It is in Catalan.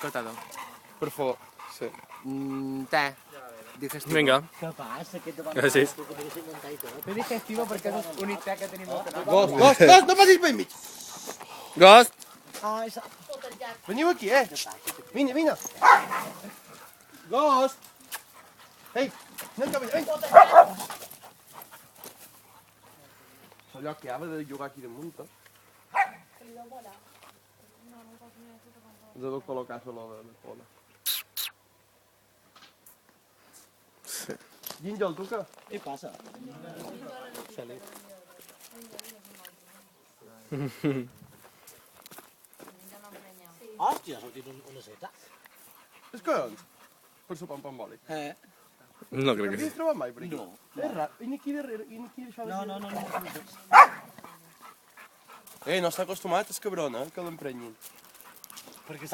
Cortado. Per favor. Sí. Te. Digestivo. Vinga. Què passa? Que te van Gràcies. Té digestivo perquè és l'únic te que tenim al canal. Gos, no passis per enmig. Ghost. Veniu aquí, Vine. Gos. Ei, anem cap allà, vinga. Allò que havia de jugar aquí damunt, eh? Ens ha de col·locar solo de pola. Sí. Gínjol, tu què? Què passa? Hòstia, ha sortit una seta. Els collons? Per sopar un pa amb oli. No crec que L'havies sí. trobat mai per aquí? No. És rar. Vine aquí darrere, vine aquí això de... No. No està acostumat, és cabron, que l'emprenyin. Perquè